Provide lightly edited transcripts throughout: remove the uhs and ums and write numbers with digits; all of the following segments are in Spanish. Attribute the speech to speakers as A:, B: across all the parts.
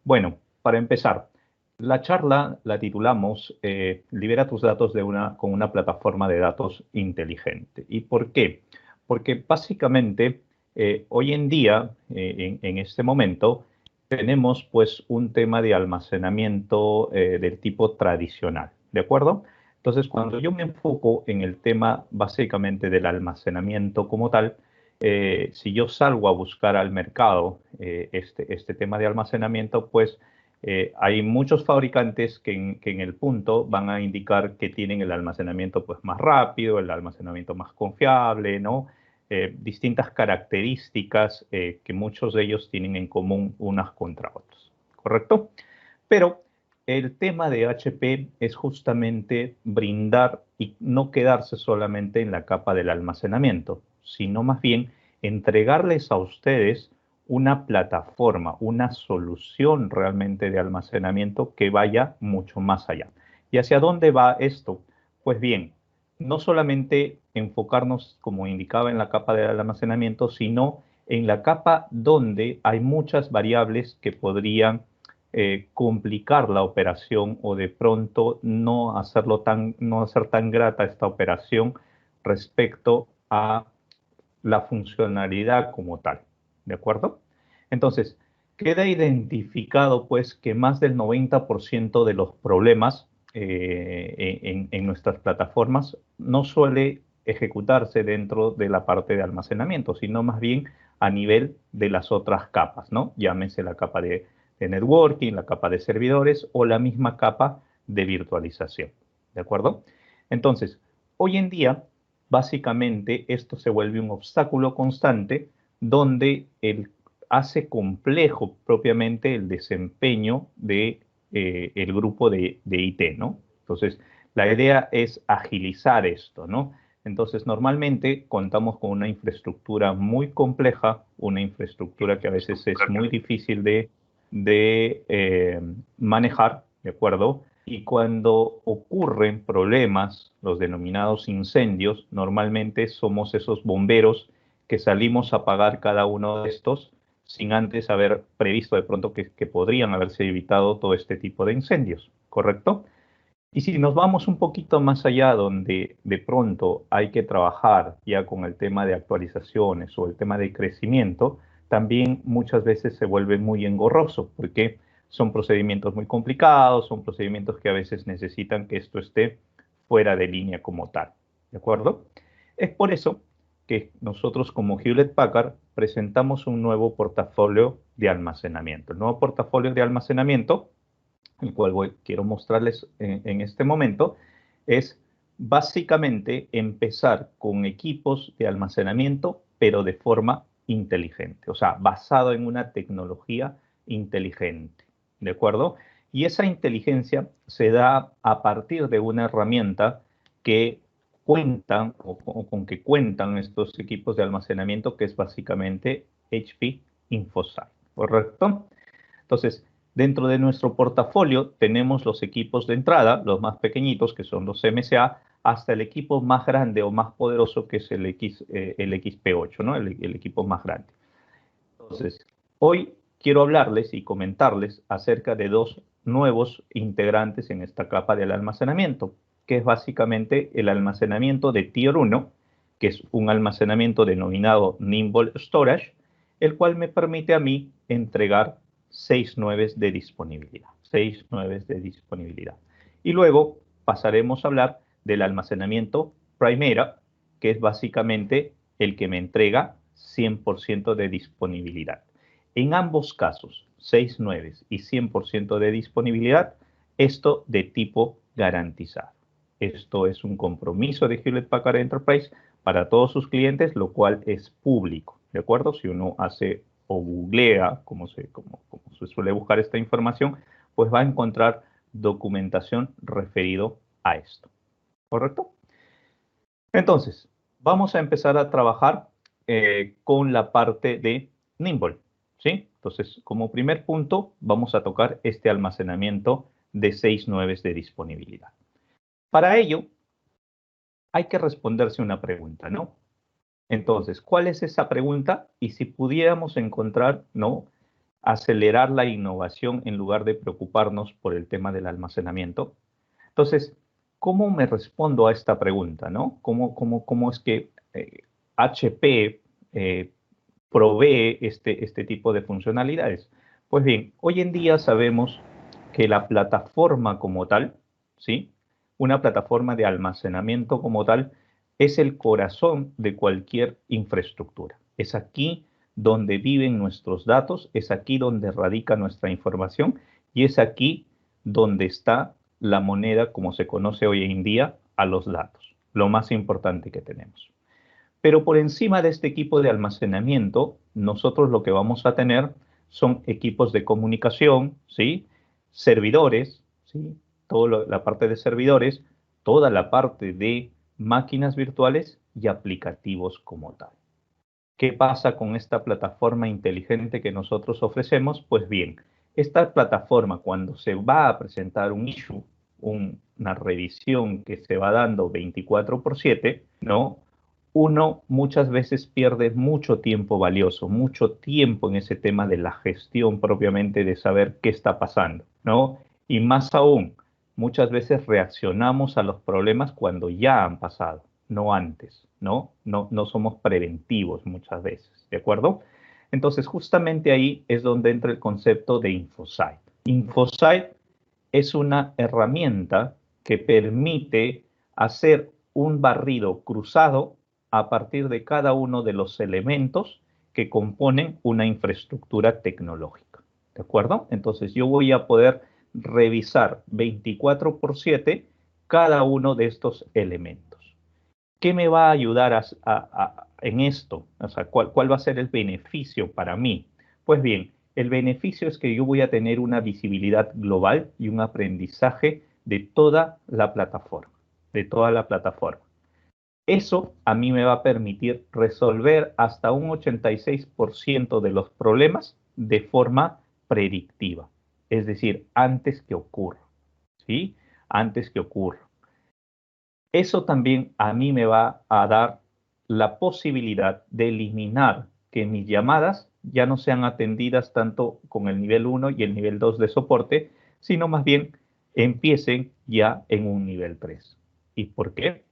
A: Bueno, para empezar, la charla la titulamos Libera tus datos con una plataforma de datos inteligente. ¿Y por qué? Porque básicamente hoy en día, en este momento, tenemos pues un tema de almacenamiento del tipo tradicional, ¿de acuerdo? Entonces, cuando yo me enfoco en el tema básicamente del almacenamiento como tal, si yo salgo a buscar al mercado este tema de almacenamiento, pues hay muchos fabricantes que en el punto van a indicar que tienen el almacenamiento pues, más rápido, el almacenamiento más confiable, ¿no? Distintas características que muchos de ellos tienen en común unas contra otros, ¿correcto? Pero el tema de HP es justamente brindar y no quedarse solamente en la capa del almacenamiento, sino más bien entregarles a ustedes una plataforma, una solución realmente de almacenamiento que vaya mucho más allá. ¿Y hacia dónde va esto? Pues bien, no solamente enfocarnos, como indicaba, en la capa del almacenamiento, sino en la capa donde hay muchas variables que podrían complicar la operación o de pronto no hacer tan grata esta operación respecto a la funcionalidad como tal. ¿De acuerdo? Entonces, queda identificado pues que más del 90% de los problemas en nuestras plataformas no suele ejecutarse dentro de la parte de almacenamiento, sino más bien a nivel de las otras capas, ¿no? Llámese la capa de networking, la capa de servidores o la misma capa de virtualización. ¿De acuerdo? Entonces, hoy en día, básicamente, esto se vuelve un obstáculo constante donde hace complejo propiamente el desempeño de el grupo de IT, ¿no? Entonces, la idea es agilizar esto, ¿no? Entonces, normalmente contamos con una infraestructura muy compleja, una infraestructura que a veces es muy difícil de manejar, ¿de acuerdo? Y cuando ocurren problemas, los denominados incendios, normalmente somos esos bomberos que salimos a apagar cada uno de estos sin antes haber previsto de pronto que podrían haberse evitado todo este tipo de incendios, ¿correcto? Y si nos vamos un poquito más allá, donde de pronto hay que trabajar ya con el tema de actualizaciones o el tema de crecimiento, también muchas veces se vuelve muy engorroso, porque son procedimientos muy complicados, son procedimientos que a veces necesitan que esto esté fuera de línea como tal, ¿de acuerdo? Es por eso que nosotros como Hewlett Packard presentamos un nuevo portafolio de almacenamiento. El nuevo portafolio de almacenamiento el cual quiero mostrarles en este momento, es básicamente empezar con equipos de almacenamiento, pero de forma inteligente, o sea, basado en una tecnología inteligente, ¿de acuerdo? Y esa inteligencia se da a partir de una herramienta que cuentan o con que cuentan estos equipos de almacenamiento, que es básicamente HP InfoSight, ¿correcto? Entonces, dentro de nuestro portafolio tenemos los equipos de entrada, los más pequeñitos, que son los MSA, hasta el equipo más grande o más poderoso, que es el XP8, ¿no? El equipo más grande. Entonces, hoy quiero hablarles y comentarles acerca de dos nuevos integrantes en esta capa del almacenamiento, que es básicamente el almacenamiento de Tier 1, que es un almacenamiento denominado Nimble Storage, el cual me permite a mí entregar 6 nueves de disponibilidad. 6 nueves de disponibilidad. Y luego pasaremos a hablar del almacenamiento Primera, que es básicamente el que me entrega 100% de disponibilidad. En ambos casos, 6 nueves y 100% de disponibilidad, esto de tipo garantizado. Esto es un compromiso de Hewlett Packard Enterprise para todos sus clientes, lo cual es público, ¿de acuerdo? Si uno hace o googlea, como se suele buscar esta información, pues va a encontrar documentación referido a esto, ¿correcto? Entonces, vamos a empezar a trabajar con la parte de Nimble, ¿sí? Entonces, como primer punto, vamos a tocar este almacenamiento de 6 nueves de disponibilidad. Para ello, hay que responderse una pregunta, ¿no? Entonces, ¿cuál es esa pregunta? Y si pudiéramos encontrar, ¿no? acelerar la innovación en lugar de preocuparnos por el tema del almacenamiento. Entonces, ¿cómo me respondo a esta pregunta, no? ¿Cómo es que HP provee este tipo de funcionalidades? Pues bien, hoy en día sabemos que la plataforma como tal, ¿sí? Una plataforma de almacenamiento como tal, es el corazón de cualquier infraestructura. Es aquí donde viven nuestros datos, es aquí donde radica nuestra información y es aquí donde está la moneda, como se conoce hoy en día, a los datos, lo más importante que tenemos. Pero por encima de este equipo de almacenamiento, nosotros lo que vamos a tener son equipos de comunicación, ¿sí? Servidores, ¿sí? Toda la parte de servidores, toda la parte de máquinas virtuales y aplicativos como tal. ¿Qué pasa con esta plataforma inteligente que nosotros ofrecemos? Pues bien, esta plataforma cuando se va a presentar un issue, una revisión que se va dando 24/7, ¿no? Uno muchas veces pierde mucho tiempo valioso, mucho tiempo en ese tema de la gestión propiamente de saber qué está pasando, ¿no? Y más aún, muchas veces reaccionamos a los problemas cuando ya han pasado, no antes, ¿no? No somos preventivos muchas veces, ¿de acuerdo? Entonces, justamente ahí es donde entra el concepto de InfoSight. InfoSight es una herramienta que permite hacer un barrido cruzado a partir de cada uno de los elementos que componen una infraestructura tecnológica. ¿De acuerdo? Entonces yo voy a poder revisar 24/7 cada uno de estos elementos. ¿Qué me va a ayudar en esto? O sea, ¿cuál va a ser el beneficio para mí? Pues bien, el beneficio es que yo voy a tener una visibilidad global y un aprendizaje de toda la plataforma, de toda la plataforma. Eso a mí me va a permitir resolver hasta un 86% de los problemas de forma predictiva, es decir, antes que ocurra, ¿sí? Antes que ocurra. Eso también a mí me va a dar la posibilidad de eliminar que mis llamadas ya no sean atendidas tanto con el nivel 1 y el nivel 2 de soporte, sino más bien empiecen ya en un nivel 3. ¿Y por qué?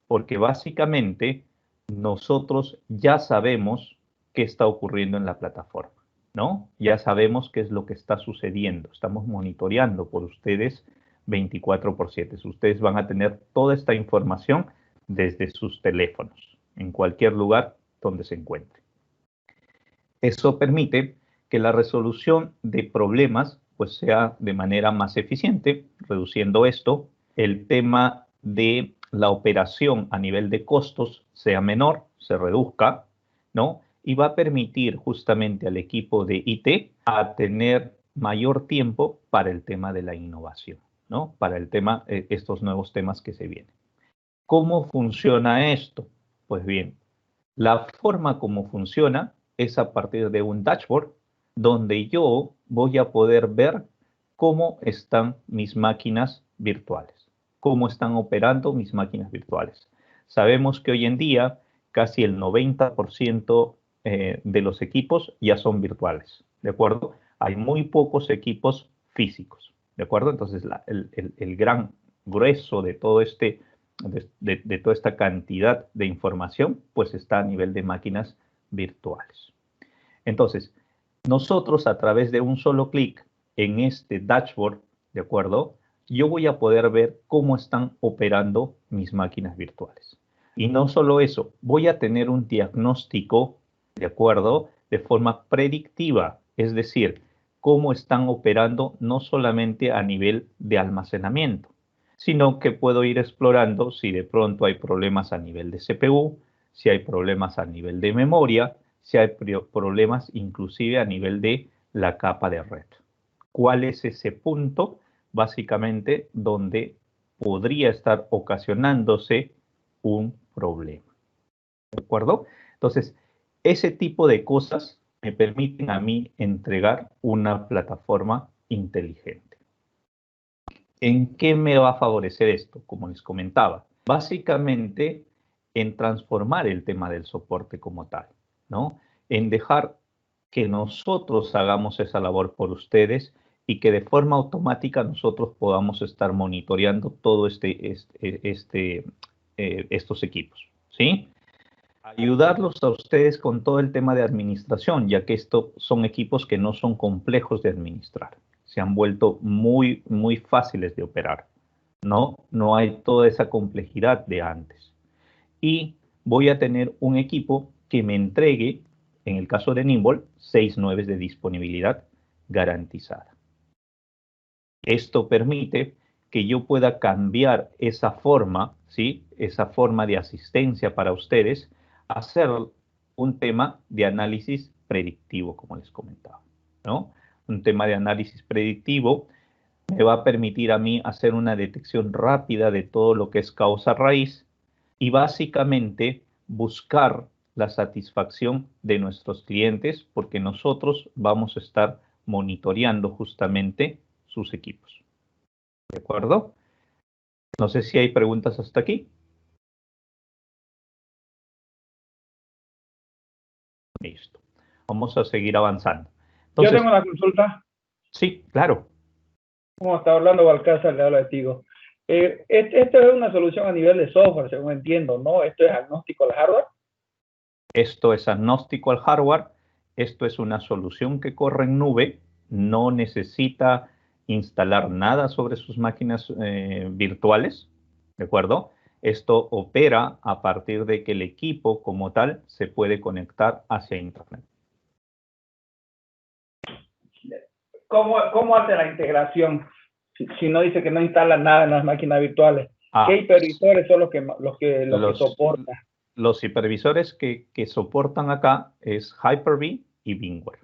A: Porque básicamente nosotros ya sabemos qué está ocurriendo en la plataforma, ¿no? Ya sabemos qué es lo que está sucediendo. Estamos monitoreando por ustedes 24/7. Ustedes van a tener toda esta información desde sus teléfonos, en cualquier lugar donde se encuentren. Eso permite que la resolución de problemas pues sea de manera más eficiente, reduciendo esto, el tema de la operación a nivel de costos sea menor, se reduzca, ¿no? Y va a permitir justamente al equipo de IT a tener mayor tiempo para el tema de la innovación, ¿no? Para el tema, estos nuevos temas que se vienen. ¿Cómo funciona esto? Pues bien, la forma como funciona es a partir de un dashboard donde yo voy a poder ver cómo están mis máquinas virtuales, cómo están operando mis máquinas virtuales. Sabemos que hoy en día casi el 90% de los equipos ya son virtuales, ¿de acuerdo? Hay muy pocos equipos físicos, ¿de acuerdo? Entonces el gran grueso de todo de toda esta cantidad de información, pues está a nivel de máquinas virtuales. Entonces, nosotros a través de un solo clic en este dashboard, ¿de acuerdo? Yo voy a poder ver cómo están operando mis máquinas virtuales. Y no solo eso, voy a tener un diagnóstico, ¿de acuerdo? De forma predictiva, es decir, cómo están operando no solamente a nivel de almacenamiento, sino que puedo ir explorando si de pronto hay problemas a nivel de CPU, si hay problemas a nivel de memoria, si hay problemas inclusive a nivel de la capa de red. ¿Cuál es ese punto? Básicamente donde podría estar ocasionándose un problema. ¿De acuerdo? Entonces, ese tipo de cosas me permiten a mí entregar una plataforma inteligente. ¿En qué me va a favorecer esto? Como les comentaba, básicamente en transformar el tema del soporte como tal, ¿no? En dejar que nosotros hagamos esa labor por ustedes y que de forma automática nosotros podamos estar monitoreando todo estos equipos, ¿sí? Ayudarlos a ustedes con todo el tema de administración, ya que estos son equipos que no son complejos de administrar. Se han vuelto muy, muy fáciles de operar. No hay toda esa complejidad de antes. Y voy a tener un equipo que me entregue, en el caso de Nimble, 6/9 de disponibilidad garantizada. Esto permite que yo pueda cambiar esa forma, ¿sí? Esa forma de asistencia para ustedes, a hacer un tema de análisis predictivo, como les comentaba, ¿no? Un tema de análisis predictivo me va a permitir a mí hacer una detección rápida de todo lo que es causa raíz y básicamente buscar la satisfacción de nuestros clientes porque nosotros vamos a estar monitoreando justamente sus equipos. ¿De acuerdo? No sé si hay preguntas hasta aquí. Listo. Vamos a seguir avanzando.
B: Yo
A: Entonces,
B: tengo una consulta.
A: sí, claro.
B: Como está Orlando Balcázar, le habla de Tigo. Esto es una solución a nivel de software, según entiendo, ¿no? Esto es agnóstico al hardware.
A: Esto es agnóstico al hardware. Esto es una solución que corre en nube. No necesita instalar nada sobre sus máquinas virtuales. ¿De acuerdo? Esto opera a partir de que el equipo como tal se puede conectar hacia Internet.
B: ¿Cómo hace la integración? Si no dice que no instala nada en las máquinas virtuales. ¿Qué hipervisores son los que soportan?
A: Los hipervisores que soportan acá es Hyper-V y VMware.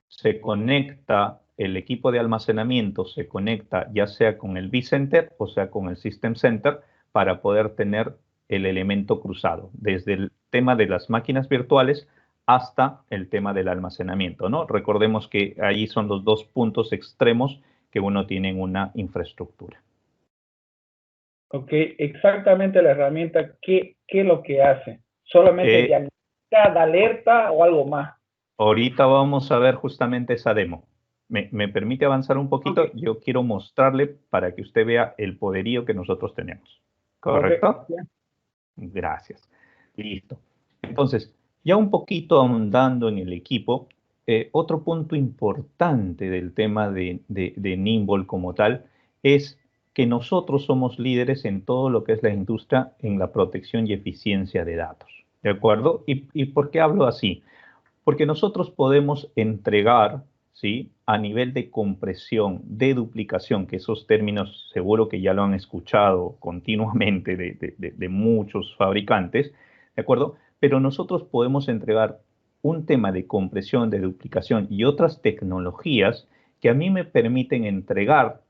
A: Se conecta el equipo de almacenamiento, se conecta ya sea con el vCenter o sea con el System Center para poder tener el elemento cruzado, desde el tema de las máquinas virtuales hasta el tema del almacenamiento, ¿no? Recordemos que ahí son los dos puntos extremos que uno tiene en una infraestructura.
B: Ok, exactamente la herramienta, ¿qué es lo que hace? ¿Solamente diagnostica, da alerta o algo más?
A: Ahorita vamos a ver justamente esa demo. ¿Me permite avanzar un poquito?
B: Okay.
A: Yo quiero mostrarle para que usted vea el poderío que nosotros tenemos. ¿Correcto?
B: Okay.
A: Gracias. Listo. Entonces, ya un poquito ahondando en el equipo, otro punto importante del tema de Nimble como tal es que nosotros somos líderes en todo lo que es la industria en la protección y eficiencia de datos. ¿De acuerdo? ¿Y por qué hablo así? Porque nosotros podemos entregar, ¿sí? A nivel de compresión, de duplicación, que esos términos seguro que ya lo han escuchado continuamente de muchos fabricantes, ¿de acuerdo? Pero nosotros podemos entregar un tema de compresión, de duplicación y otras tecnologías que a mí me permiten entregar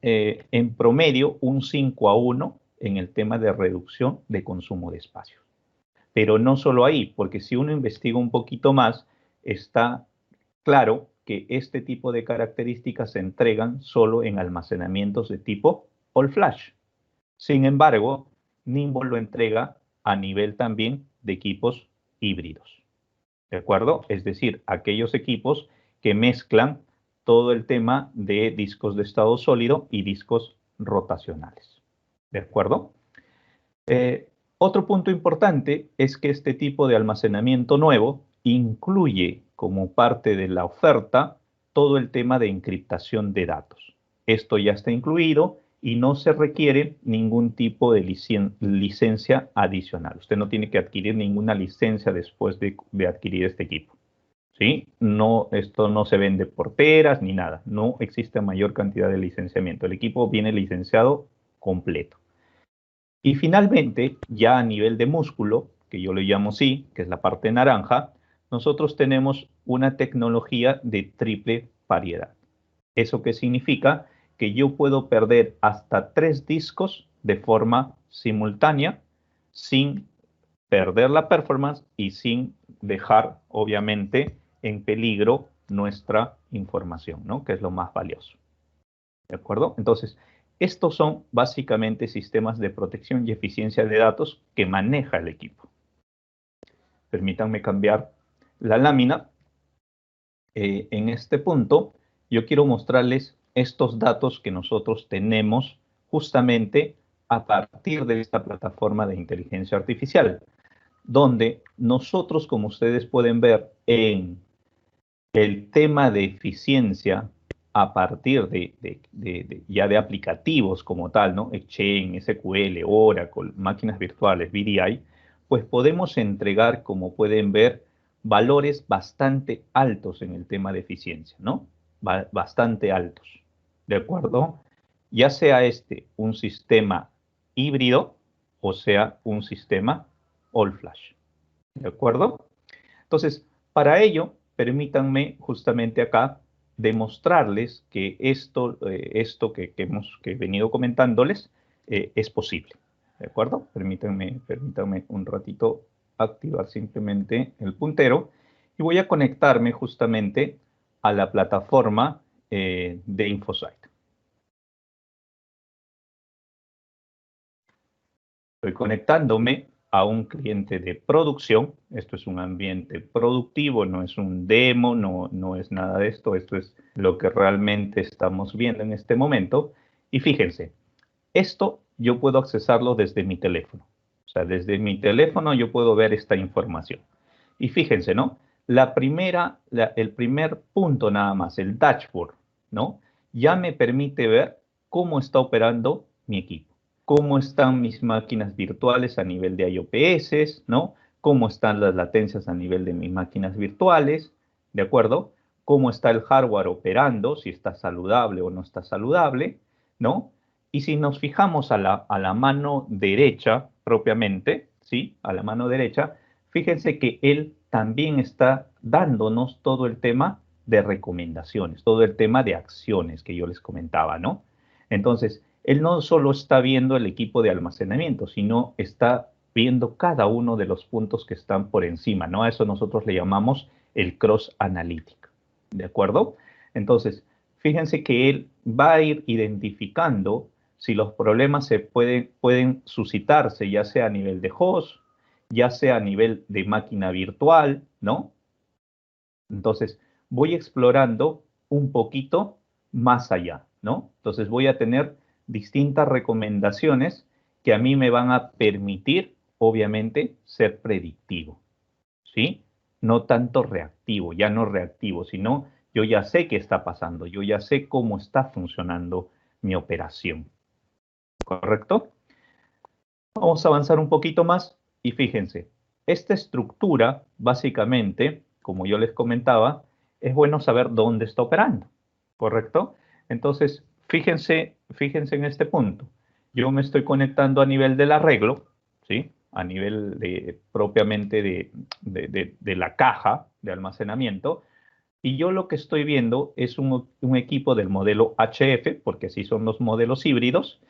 A: en promedio un 5:1 en el tema de reducción de consumo de espacio. Pero no solo ahí, porque si uno investiga un poquito más, está claro que este tipo de características se entregan solo en almacenamientos de tipo all flash. Sin embargo, Nimble lo entrega a nivel también de equipos híbridos. ¿De acuerdo? Es decir, aquellos equipos que mezclan todo el tema de discos de estado sólido y discos rotacionales. ¿De acuerdo? Otro punto importante es que este tipo de almacenamiento nuevo incluye como parte de la oferta todo el tema de encriptación de datos. Esto ya está incluido y no se requiere ningún tipo de licencia adicional. Usted no tiene que adquirir ninguna licencia después de adquirir este equipo. ¿Sí? No, esto no se vende por teras ni nada. No existe mayor cantidad de licenciamiento. El equipo viene licenciado completo. Y finalmente, ya a nivel de músculo, que yo le llamo así, que es la parte naranja, nosotros tenemos una tecnología de triple paridad. ¿Eso qué significa? Que yo puedo perder hasta 3 discos de forma simultánea sin perder la performance y sin dejar, obviamente, en peligro nuestra información, ¿no? Que es lo más valioso. ¿De acuerdo? Entonces, estos son básicamente sistemas de protección y eficiencia de datos que maneja el equipo. Permítanme cambiar la lámina en este punto, yo quiero mostrarles estos datos que nosotros tenemos justamente a partir de esta plataforma de inteligencia artificial, donde nosotros, como ustedes pueden ver en el tema de eficiencia a partir ya de aplicativos como tal, ¿no? Exchange, SQL, Oracle, máquinas virtuales, VDI, pues podemos entregar, como pueden ver, valores bastante altos en el tema de eficiencia, ¿no? Bastante altos, ¿de acuerdo? Ya sea este un sistema híbrido o sea un sistema all flash, ¿de acuerdo? Entonces, para ello, permítanme justamente acá demostrarles que esto que he venido comentándoles es posible. ¿De acuerdo? Permítanme un ratito activar simplemente el puntero y voy a conectarme justamente a la plataforma de InfoSight. Estoy conectándome a un cliente de producción. Esto es un ambiente productivo, no es un demo, no es nada de esto. Esto es lo que realmente estamos viendo en este momento. Y fíjense, esto yo puedo accesarlo desde mi teléfono. O sea, desde mi teléfono yo puedo ver esta información. Y fíjense, ¿no? El primer punto nada más, el dashboard, ¿no? Ya me permite ver cómo está operando mi equipo, cómo están mis máquinas virtuales a nivel de IOPS, ¿no? Cómo están las latencias a nivel de mis máquinas virtuales, ¿de acuerdo? Cómo está el hardware operando, si está saludable o no está saludable, ¿no? Y si nos fijamos a la mano derecha propiamente, ¿sí? A la mano derecha, fíjense que él también está dándonos todo el tema de recomendaciones, todo el tema de acciones que yo les comentaba, ¿no? Entonces, él no solo está viendo el equipo de almacenamiento, sino está viendo cada uno de los puntos que están por encima, ¿no? A eso nosotros le llamamos el cross analytic, ¿de acuerdo? Entonces, fíjense que él va a ir identificando si los problemas pueden suscitarse, ya sea a nivel de host, ya sea a nivel de máquina virtual, ¿no? Entonces, voy explorando un poquito más allá, ¿no? Entonces, voy a tener distintas recomendaciones que a mí me van a permitir, obviamente, ser predictivo, ¿sí? No tanto reactivo, ya no reactivo, sino yo ya sé qué está pasando, yo ya sé cómo está funcionando mi operación, ¿correcto? Vamos a avanzar un poquito más y fíjense, esta estructura, básicamente, como yo les comentaba, es bueno saber dónde está operando, ¿correcto? Entonces, fíjense en este punto. Yo me estoy conectando a nivel del arreglo, ¿sí? A nivel propiamente de la caja de almacenamiento, y yo lo que estoy viendo es un equipo del modelo HF, porque así son los modelos híbridos,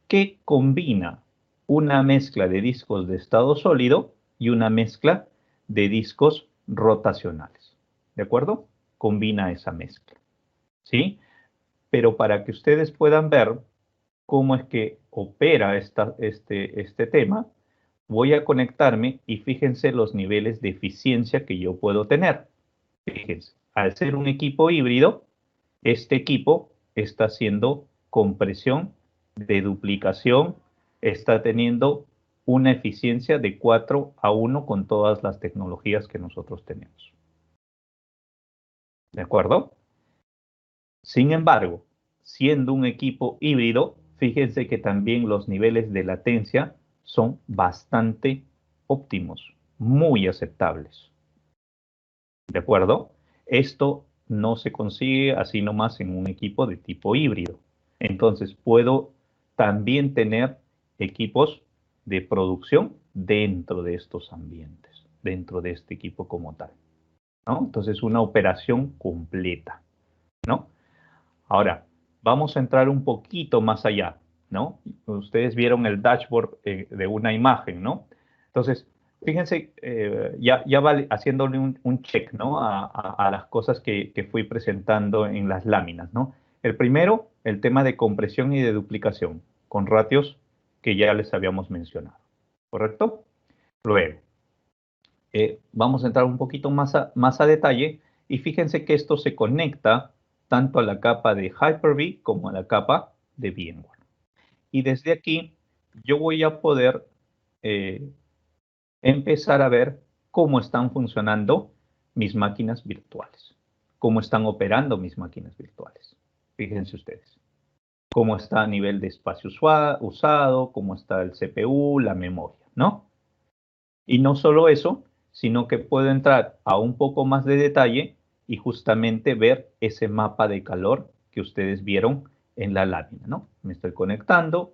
A: que combina una mezcla de discos de estado sólido y una mezcla de discos rotacionales. ¿De acuerdo? Combina esa mezcla. ¿Sí? Pero para que ustedes puedan ver cómo es que opera este tema, voy a conectarme y fíjense los niveles de eficiencia que yo puedo tener. Fíjense, al ser un equipo híbrido, este equipo está haciendo compresión de duplicación, está teniendo una eficiencia de 4:1 con todas las tecnologías que nosotros tenemos. ¿De acuerdo? Sin embargo, siendo un equipo híbrido, fíjense que también los niveles de latencia son bastante óptimos, muy aceptables. ¿De acuerdo? Esto no se consigue así nomás en un equipo de tipo híbrido. Entonces, puedo también tener equipos de producción dentro de estos ambientes, dentro de este equipo como tal, ¿no? Entonces, una operación completa, ¿no? Ahora, vamos a entrar un poquito más allá, ¿no? Ustedes vieron el dashboard de una imagen, ¿no? Entonces, fíjense, ya va haciéndole un check, ¿no? A las cosas que fui presentando en las láminas, ¿no? El primero, el tema de compresión y de duplicación, con ratios que ya les habíamos mencionado, ¿correcto? Luego, vamos a entrar un poquito más a detalle Y fíjense que esto se conecta tanto a la capa de Hyper-V como a la capa de VMware. Y desde aquí yo voy a poder empezar a ver cómo están funcionando mis máquinas virtuales, cómo están operando mis máquinas virtuales. Fíjense ustedes, cómo está a nivel de espacio usado, cómo está el CPU, la memoria, ¿no? Y no solo eso, sino que puedo entrar a un poco más de detalle y justamente ver ese mapa de calor que ustedes vieron en la lámina, ¿no? Me estoy conectando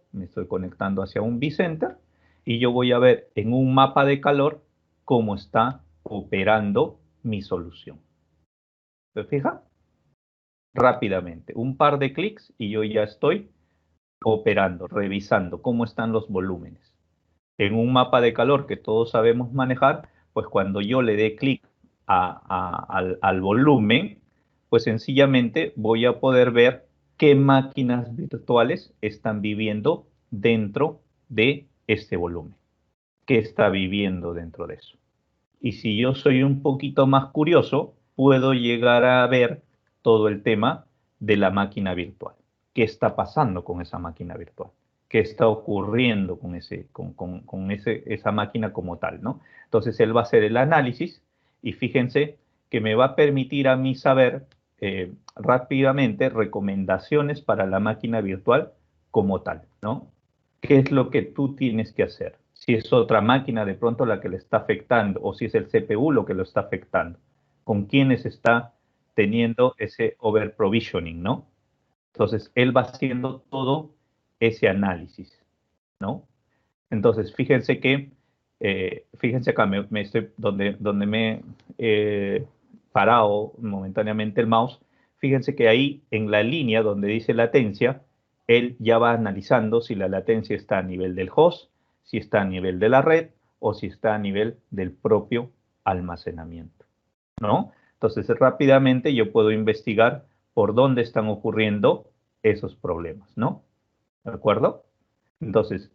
A: hacia un vCenter y yo voy a ver en un mapa de calor cómo está operando mi solución. ¿Se fija? Rápidamente, un par de clics y yo ya estoy operando, revisando cómo están los volúmenes. En un mapa de calor que todos sabemos manejar, pues cuando yo le dé clic al volumen, pues sencillamente voy a poder ver qué máquinas virtuales están viviendo dentro de este volumen, qué está viviendo dentro de eso. Y si yo soy un poquito más curioso, puedo llegar a ver todo el tema de la máquina virtual. ¿Qué está pasando con esa máquina virtual? ¿Qué está ocurriendo con esa máquina como tal, ¿no? Entonces él va a hacer el análisis y fíjense que me va a permitir a mí saber rápidamente recomendaciones para la máquina virtual como tal, ¿no? ¿Qué es lo que tú tienes que hacer? Si es otra máquina de pronto la que le está afectando o si es el CPU lo que lo está afectando. ¿Con quiénes está teniendo ese over provisioning, ¿no? Entonces, él va haciendo todo ese análisis, ¿no? Entonces, fíjense acá, donde me he parado momentáneamente el mouse, fíjense que ahí en la línea donde dice latencia, él ya va analizando si la latencia está a nivel del host, si está a nivel de la red o si está a nivel del propio almacenamiento, ¿no? Entonces, rápidamente yo puedo investigar por dónde están ocurriendo esos problemas, ¿no? ¿De acuerdo? Entonces,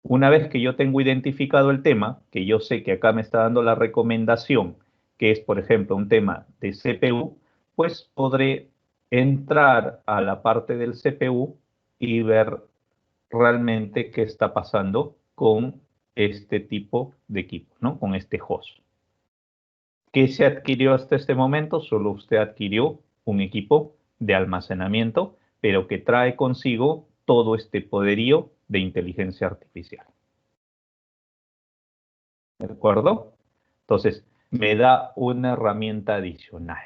A: una vez que yo tengo identificado el tema, que yo sé que acá me está dando la recomendación, que es, por ejemplo, un tema de CPU, pues podré entrar a la parte del CPU y ver realmente qué está pasando con este tipo de equipo, ¿no? Con este host. ¿Qué se adquirió hasta este momento? Solo usted adquirió un equipo de almacenamiento, pero que trae consigo todo este poderío de inteligencia artificial. ¿De acuerdo? Entonces, me da una herramienta adicional,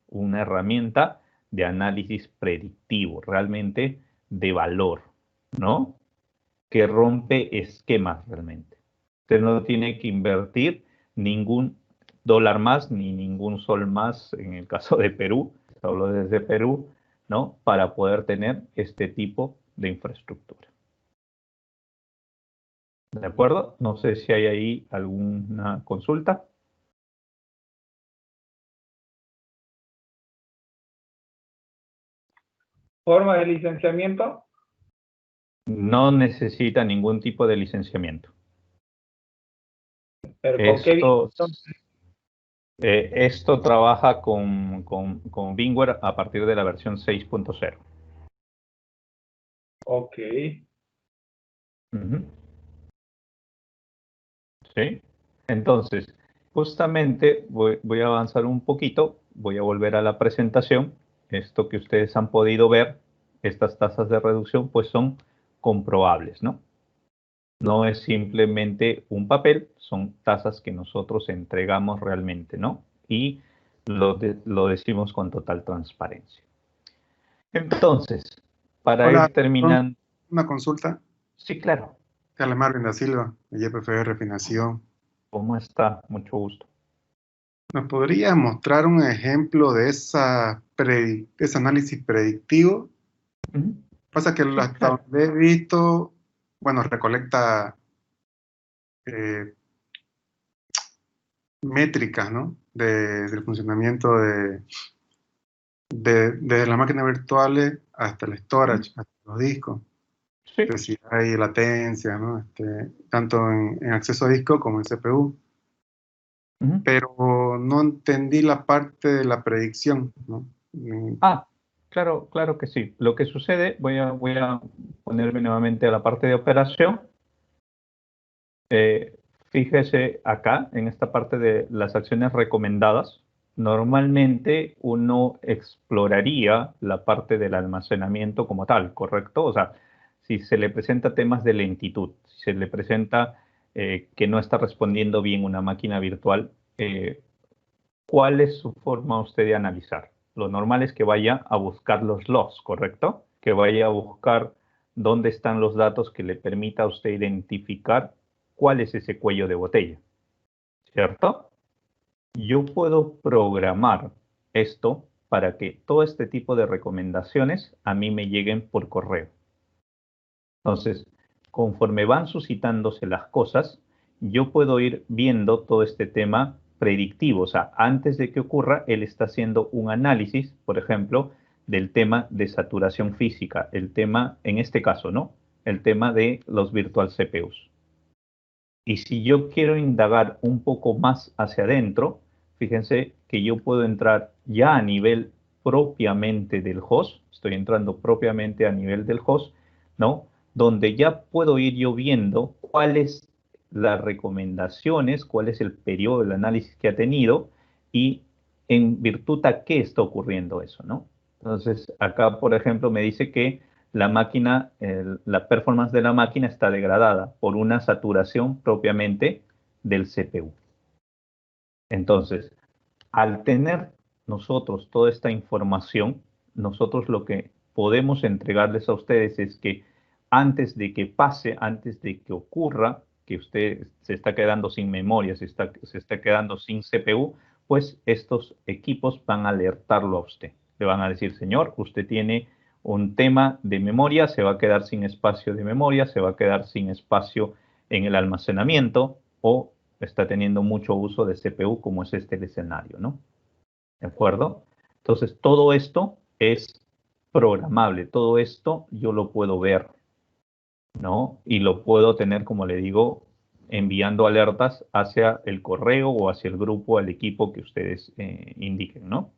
A: una herramienta de análisis predictivo, realmente de valor, ¿no? Que rompe esquemas realmente. Usted no tiene que invertir ningún dólar más ni ningún sol más, en el caso de Perú, hablo desde Perú, ¿no? Para poder tener este tipo de infraestructura. ¿De acuerdo? No sé si hay ahí alguna consulta.
B: ¿Forma de licenciamiento?
A: No necesita ningún tipo de licenciamiento.
B: ¿Pero con qué?
A: Esto trabaja con VMware a partir de la versión 6.0.
B: Ok.
A: ¿Sí? Entonces, justamente voy a avanzar un poquito, voy a volver a la presentación. Esto que ustedes han podido ver, estas tasas de reducción, pues son comprobables, ¿no? No es simplemente un papel, son tasas que nosotros entregamos realmente, ¿no? Y lo decimos con total transparencia. Entonces, para
C: Hola,
A: ir terminando.
C: una consulta.
A: Sí, claro.
C: Carla Marvin da Silva, de YPF Refinación.
A: ¿Cómo está? Mucho gusto.
C: ¿Nos podría mostrar un ejemplo de ese análisis predictivo? Pasa que
A: Sí,
C: hasta
A: claro.
C: donde he visto, bueno, recolecta métricas, ¿no? Del funcionamiento de las máquinas virtuales hasta el storage, hasta los discos.
A: Sí.
C: De si hay latencia, ¿no? Tanto en acceso a disco como en CPU. Pero pero no entendí la parte de la predicción, ¿no?
A: Claro, claro que sí. Lo que sucede, voy a ponerme nuevamente a la parte de operación. Fíjese acá, en esta parte de las acciones recomendadas. Normalmente uno exploraría la parte del almacenamiento como tal, ¿correcto? O sea, si se le presenta temas de lentitud, si se le presenta que no está respondiendo bien una máquina virtual, ¿cuál es su forma usted de analizar? Lo normal es que vaya a buscar los logs, ¿correcto? Que vaya a buscar dónde están los datos que le permita a usted identificar cuál es ese cuello de botella, ¿cierto? Yo puedo programar esto para que todo este tipo de recomendaciones a mí me lleguen por correo. Entonces, conforme van suscitándose las cosas, yo puedo ir viendo todo este tema predictivo. O sea, antes de que ocurra, él está haciendo un análisis, por ejemplo, del tema de saturación física, el tema, en este caso, ¿no? El tema de los virtual CPUs. Y si yo quiero indagar un poco más hacia adentro, fíjense que yo puedo entrar ya a nivel propiamente del host, estoy entrando propiamente a nivel del host, ¿no? Donde ya puedo ir yo viendo cuáles las recomendaciones, cuál es el periodo del análisis que ha tenido y en virtud a qué está ocurriendo eso, ¿no? Entonces, acá, por ejemplo, me dice que la máquina, la performance de la máquina está degradada por una saturación propiamente del CPU. Entonces, al tener nosotros toda esta información, nosotros lo que podemos entregarles a ustedes es que antes de que pase, antes de que ocurra, que usted se está quedando sin memoria, se está quedando sin CPU, pues estos equipos van a alertarlo a usted. Le van a decir, señor, usted tiene un tema de memoria, se va a quedar sin espacio de memoria, se va a quedar sin espacio en el almacenamiento o está teniendo mucho uso de CPU, como es el escenario, ¿no? ¿De acuerdo? Entonces, todo esto es programable, todo esto yo lo puedo ver, ¿no? Y lo puedo tener, como le digo, enviando alertas hacia el correo o hacia el grupo, al equipo que ustedes indiquen, ¿no?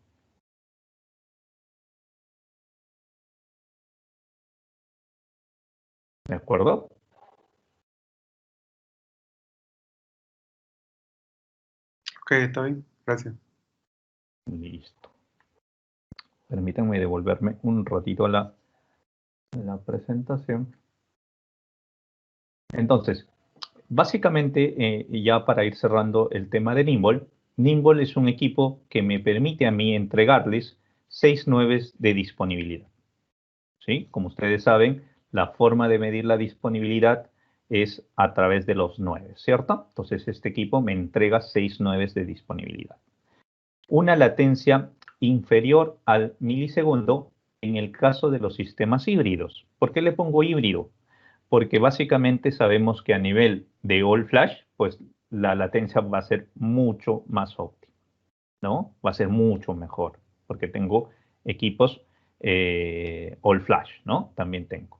A: ¿De acuerdo?
C: Ok, está bien. Gracias.
A: Listo. Permítanme devolverme un ratito a la presentación. Entonces, básicamente, ya para ir cerrando el tema de Nimble, Nimble es un equipo que me permite a mí entregarles 6 9 de disponibilidad. ¿Sí? Como ustedes saben, la forma de medir la disponibilidad es a través de los 9, ¿cierto? Entonces, este equipo me entrega 6 9 de disponibilidad. Una latencia inferior al milisegundo en el caso de los sistemas híbridos. ¿Por qué le pongo híbrido? Porque básicamente sabemos que a nivel de all flash, pues la latencia va a ser mucho más óptima, ¿no? Va a ser mucho mejor, porque tengo equipos all flash, ¿no? También tengo.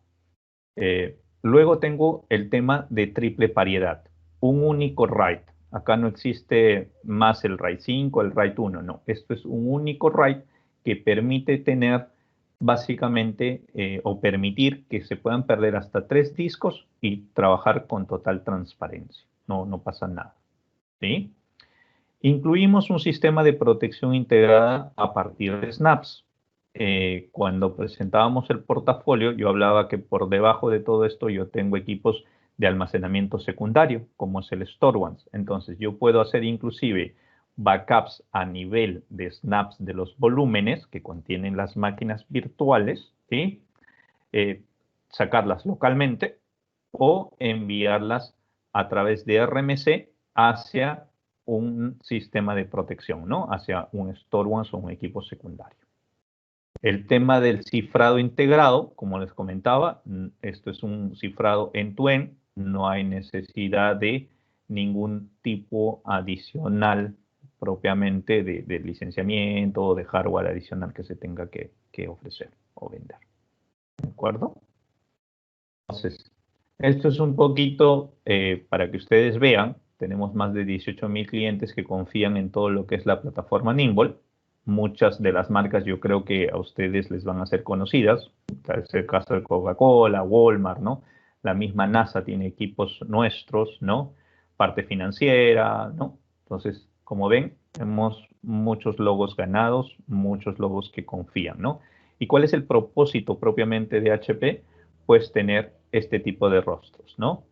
A: Luego tengo el tema de triple paridad, un único write. Acá no existe más el write 5, el write 1, no. Esto es un único write que permite tener básicamente o permitir que se puedan perder hasta 3 discos y trabajar con total transparencia. No pasa nada. ¿Sí? Incluimos un sistema de protección integrada a partir de snaps. Cuando presentábamos el portafolio, yo hablaba que por debajo de todo esto yo tengo equipos de almacenamiento secundario, como es el StoreOnes. Entonces, yo puedo hacer inclusive backups a nivel de snaps de los volúmenes que contienen las máquinas virtuales, ¿sí? Sacarlas localmente o enviarlas a través de RMC hacia un sistema de protección, ¿no? Hacia un StoreOnes o un equipo secundario. El tema del cifrado integrado, como les comentaba, esto es un cifrado end-to-end, no hay necesidad de ningún tipo adicional propiamente de licenciamiento o de hardware adicional que se tenga que ofrecer o vender. ¿De acuerdo? Entonces, esto es un poquito para que ustedes vean tenemos más de 18.000 clientes que confían en todo lo que es la plataforma Nimble. Muchas de las marcas yo creo que a ustedes les van a ser conocidas. Es el caso de Coca-Cola, Walmart, ¿no? La misma NASA tiene equipos nuestros, ¿no? Parte financiera, ¿no? Entonces, como ven, tenemos muchos logos ganados, muchos logos que confían, ¿no? ¿Y cuál es el propósito propiamente de HP? Pues tener este tipo de rostros, ¿no?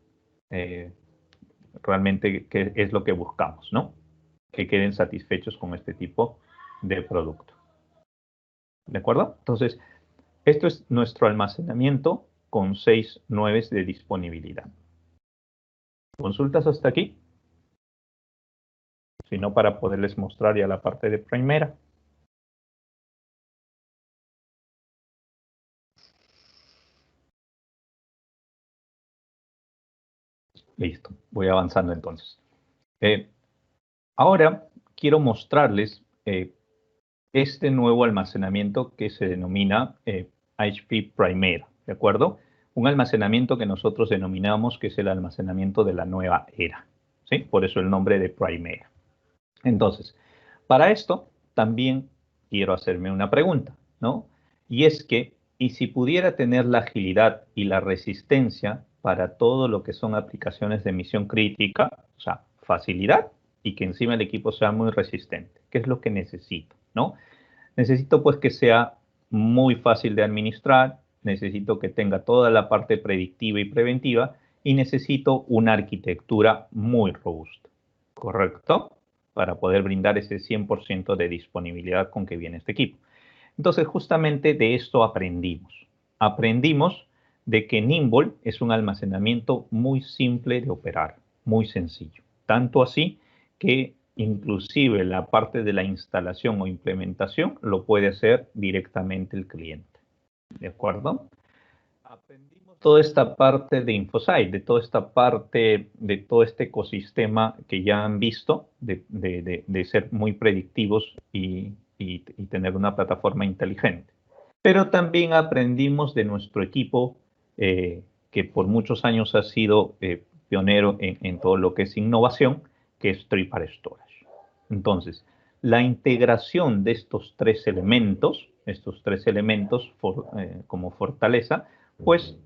A: Realmente, ¿qué es lo que buscamos, ¿no? Que queden satisfechos con este tipo de producto. ¿De acuerdo? Entonces, esto es nuestro almacenamiento con 6 9 de disponibilidad. ¿Consultas hasta aquí? Si no, para poderles mostrar ya la parte de primera. Listo, voy avanzando entonces. Ahora quiero mostrarles este nuevo almacenamiento que se denomina HP Primera, ¿de acuerdo? Un almacenamiento que nosotros denominamos que es el almacenamiento de la nueva era, ¿sí? Por eso el nombre de Primera. Entonces, para esto también quiero hacerme una pregunta, ¿no? Y es que, ¿y si pudiera tener la agilidad y la resistencia para todo lo que son aplicaciones de misión crítica, o sea, facilidad y que encima el equipo sea muy resistente? ¿Qué es lo que necesito, no? Necesito pues que sea muy fácil de administrar, necesito que tenga toda la parte predictiva y preventiva y necesito una arquitectura muy robusta, ¿correcto? Para poder brindar ese 100% de disponibilidad con que viene este equipo. Entonces, justamente de esto aprendimos. Aprendimos de que Nimble es un almacenamiento muy simple de operar, muy sencillo. Tanto así que inclusive la parte de la instalación o implementación lo puede hacer directamente el cliente. ¿De acuerdo? Aprendimos toda esta parte de InfoSight, de toda esta parte, de todo este ecosistema que ya han visto, de ser muy predictivos y tener una plataforma inteligente. Pero también aprendimos de nuestro equipo, que por muchos años ha sido pionero en todo lo que es innovación, que es Tripar Storage. Entonces, la integración de estos tres elementos como fortaleza, pues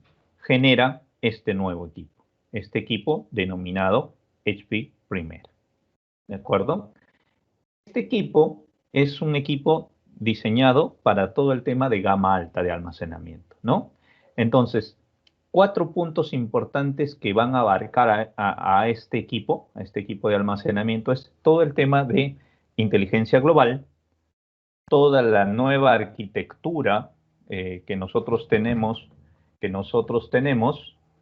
A: genera este nuevo equipo. Este equipo denominado HP Primera. ¿De acuerdo? Este equipo es un equipo diseñado para todo el tema de gama alta de almacenamiento, ¿no? Entonces, 4 puntos importantes que van a abarcar a este equipo de almacenamiento, es todo el tema de inteligencia global, toda la nueva arquitectura que nosotros tenemos,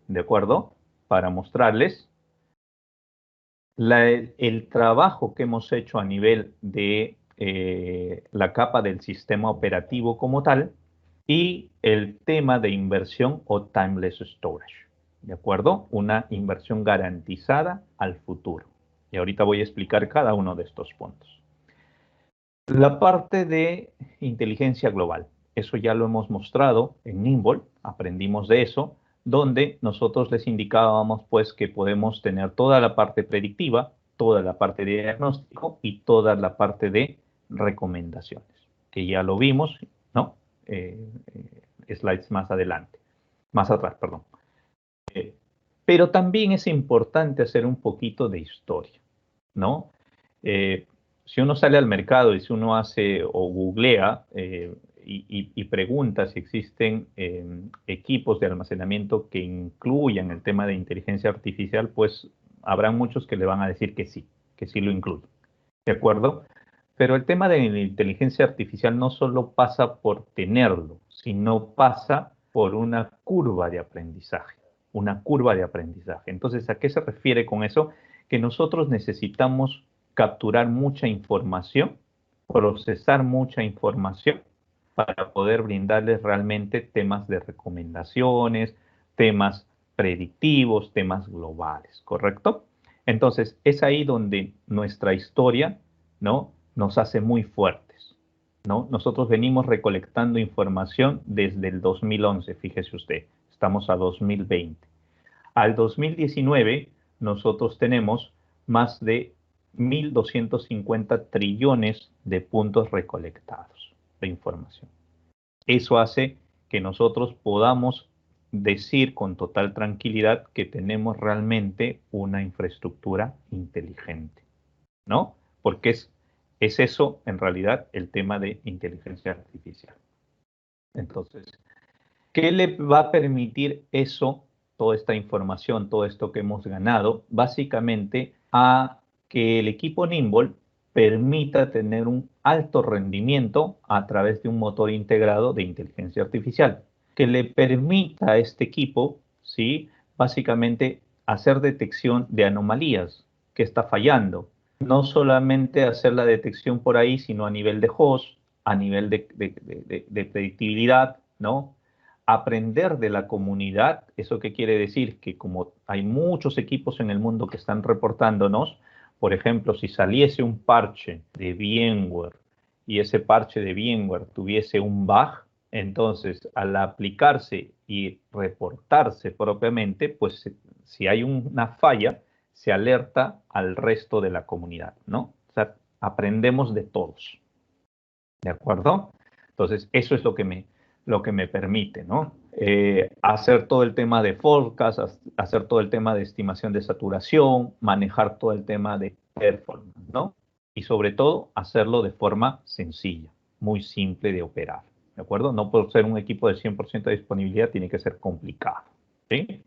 A: ¿de acuerdo? Para mostrarles el trabajo que hemos hecho a nivel de la capa del sistema operativo como tal y el tema de inversión o timeless storage, ¿de acuerdo? Una inversión garantizada al futuro. Y ahorita voy a explicar cada uno de estos puntos. La parte de inteligencia global, eso ya lo hemos mostrado en Nimble, aprendimos de eso, donde nosotros les indicábamos pues que podemos tener toda la parte predictiva, toda la parte de diagnóstico y toda la parte de recomendaciones, que ya lo vimos, ¿no? Slides más atrás, perdón. Pero también es importante hacer un poquito de historia, ¿no? Si uno sale al mercado y si uno hace o googlea y pregunta si existen equipos de almacenamiento que incluyan el tema de inteligencia artificial, pues habrá muchos que le van a decir que sí lo incluyen, ¿de acuerdo? Pero el tema de la inteligencia artificial no solo pasa por tenerlo, sino pasa por una curva de aprendizaje, Entonces, ¿a qué se refiere con eso? Que nosotros necesitamos capturar mucha información, procesar mucha información para poder brindarles realmente temas de recomendaciones, temas predictivos, temas globales, ¿correcto? Entonces, es ahí donde nuestra historia, ¿no?, nos hace muy fuertes, ¿no? Nosotros venimos recolectando información desde el 2011, fíjese usted, estamos a 2020. Al 2019, nosotros tenemos más de 1.250 trillones de puntos recolectados de información. Eso hace que nosotros podamos decir con total tranquilidad que tenemos realmente una infraestructura inteligente, ¿no? Porque es eso, en realidad, el tema de inteligencia artificial. Entonces, ¿qué le va a permitir eso, toda esta información, todo esto que hemos ganado? Básicamente, a que el equipo Nimble permita tener un alto rendimiento a través de un motor integrado de inteligencia artificial, que le permita a este equipo, ¿sí?, básicamente hacer detección de anomalías que está fallando. No solamente hacer la detección por ahí, sino a nivel de host, a nivel de predictibilidad, ¿no? Aprender de la comunidad. ¿Eso qué quiere decir? Que como hay muchos equipos en el mundo que están reportándonos, por ejemplo, si saliese un parche de VMware y ese parche de VMware tuviese un bug, entonces al aplicarse y reportarse propiamente, pues si hay una falla, se alerta al resto de la comunidad, ¿no? O sea, aprendemos de todos. ¿De acuerdo? Entonces, eso es lo que me permite, ¿no? Hacer todo el tema de forecast, hacer todo el tema de estimación de saturación, manejar todo el tema de performance, ¿no? Y sobre todo, hacerlo de forma sencilla, muy simple de operar, ¿de acuerdo? No por ser un equipo de 100% de disponibilidad, tiene que ser complicado, ¿sí?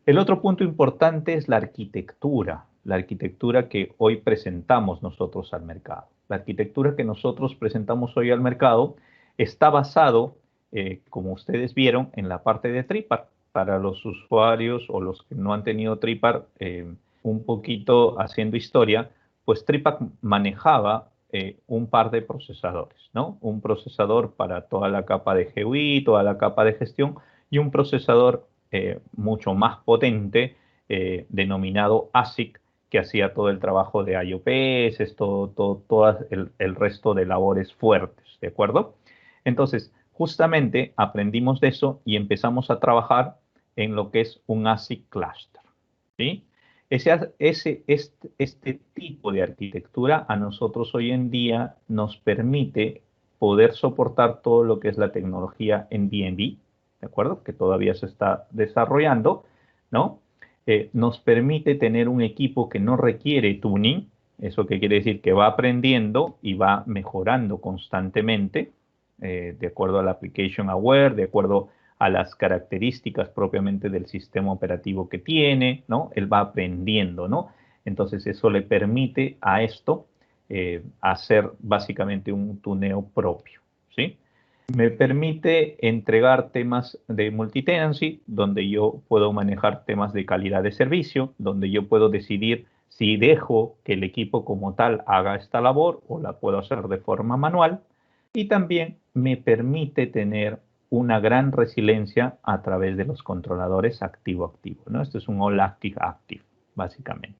A: El otro punto importante es la arquitectura que hoy presentamos nosotros al mercado. La arquitectura que nosotros presentamos hoy al mercado está basado, como ustedes vieron, en la parte de Tripar. Para los usuarios o los que no han tenido Tripar, un poquito haciendo historia, pues Tripar manejaba un par de procesadores, ¿no? Un procesador para toda la capa de GUI, toda la capa de gestión, y un procesador mucho más potente, denominado ASIC, que hacía todo el trabajo de IOPS, todo el resto de labores fuertes, ¿de acuerdo? Entonces, justamente aprendimos de eso y empezamos a trabajar en lo que es un ASIC cluster, ¿sí? Este tipo de arquitectura a nosotros hoy en día nos permite poder soportar todo lo que es la tecnología NVMe, ¿de acuerdo? Que todavía se está desarrollando, ¿no? Nos permite tener un equipo que no requiere tuning. Eso que quiere decir que va aprendiendo y va mejorando constantemente, de acuerdo al application aware, de acuerdo a las características propiamente del sistema operativo que tiene, ¿no? Él va aprendiendo, ¿no? Entonces eso le permite a esto hacer básicamente un tuneo propio, ¿sí? Me permite entregar temas de multitenancy, donde yo puedo manejar temas de calidad de servicio, donde yo puedo decidir si dejo que el equipo como tal haga esta labor o la puedo hacer de forma manual. Y también me permite tener una gran resiliencia a través de los controladores activo-activo, ¿no? Esto es un all active-active, básicamente.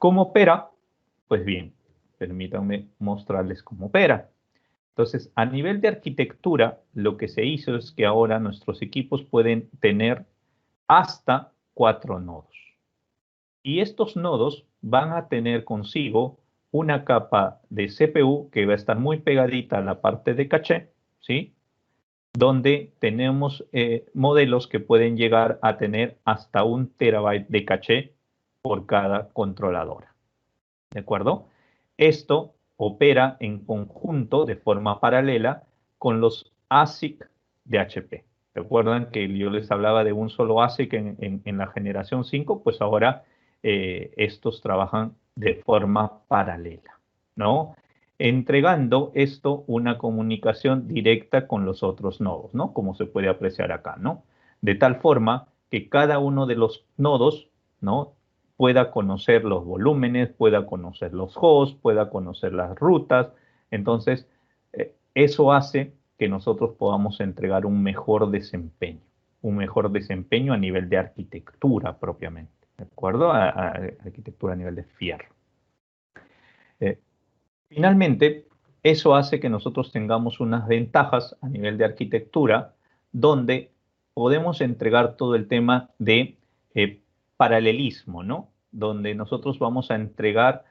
A: ¿Cómo opera? Pues bien, permítanme mostrarles cómo opera. Entonces, a nivel de arquitectura, lo que se hizo es que ahora nuestros equipos pueden tener hasta 4 nodos. Y estos nodos van a tener consigo una capa de CPU que va a estar muy pegadita a la parte de caché, ¿sí? Donde tenemos modelos que pueden llegar a tener hasta 1 terabyte de caché por cada controladora. ¿De acuerdo? Esto opera en conjunto de forma paralela con los ASIC de HP. ¿Recuerdan que yo les hablaba de un solo ASIC en la generación 5? Pues ahora estos trabajan de forma paralela, ¿no? Entregando esto una comunicación directa con los otros nodos, ¿no? Como se puede apreciar acá, ¿no? De tal forma que cada uno de los nodos, ¿no?, pueda conocer los volúmenes, pueda conocer los hosts, pueda conocer las rutas. Entonces, eso hace que nosotros podamos entregar un mejor desempeño a nivel de arquitectura propiamente, ¿de acuerdo? A arquitectura a nivel de fierro. Finalmente, eso hace que nosotros tengamos unas ventajas a nivel de arquitectura donde podemos entregar todo el tema de paralelismo, ¿no? donde nosotros vamos a entregar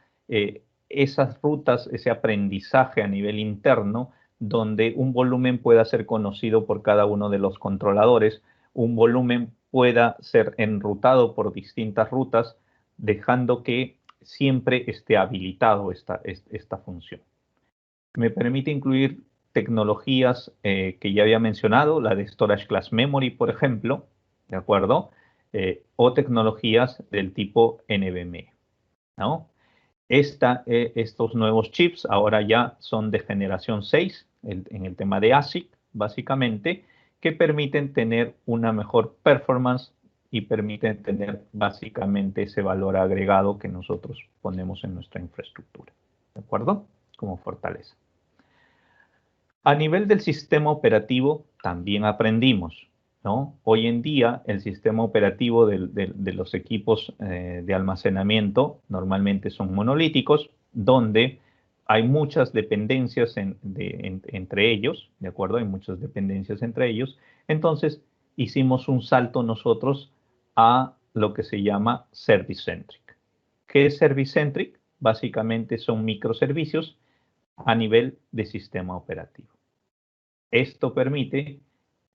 A: esas rutas, ese aprendizaje a nivel interno, donde un volumen pueda ser conocido por cada uno de los controladores, un volumen pueda ser enrutado por distintas rutas, dejando que siempre esté habilitado esta función. Me permite incluir tecnologías que ya había mencionado, la de Storage Class Memory, por ejemplo, ¿de acuerdo? O tecnologías del tipo NVMe, ¿no? Estos nuevos chips ahora ya son de generación 6 en el tema de ASIC, básicamente, que permiten tener una mejor performance y permiten tener básicamente ese valor agregado que nosotros ponemos en nuestra infraestructura, ¿de acuerdo? Como fortaleza. A nivel del sistema operativo también aprendimos, ¿no? Hoy en día el sistema operativo de los equipos de almacenamiento normalmente son monolíticos, donde hay muchas dependencias entre ellos, ¿de acuerdo? Hay muchas dependencias entre ellos. Entonces hicimos un salto nosotros a lo que se llama Service-Centric. ¿Qué es Service-Centric? Básicamente son microservicios a nivel de sistema operativo. Esto permite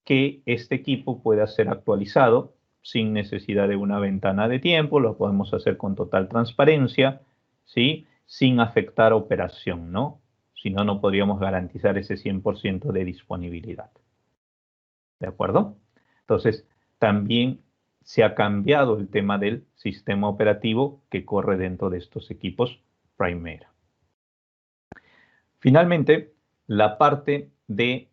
A: que este equipo pueda ser actualizado sin necesidad de una ventana de tiempo, lo podemos hacer con total transparencia, ¿sí? Sin afectar operación, ¿no? Si no, no podríamos garantizar ese 100% de disponibilidad. ¿De acuerdo? Entonces, también se ha cambiado el tema del sistema operativo que corre dentro de estos equipos Primera. Finalmente, la parte de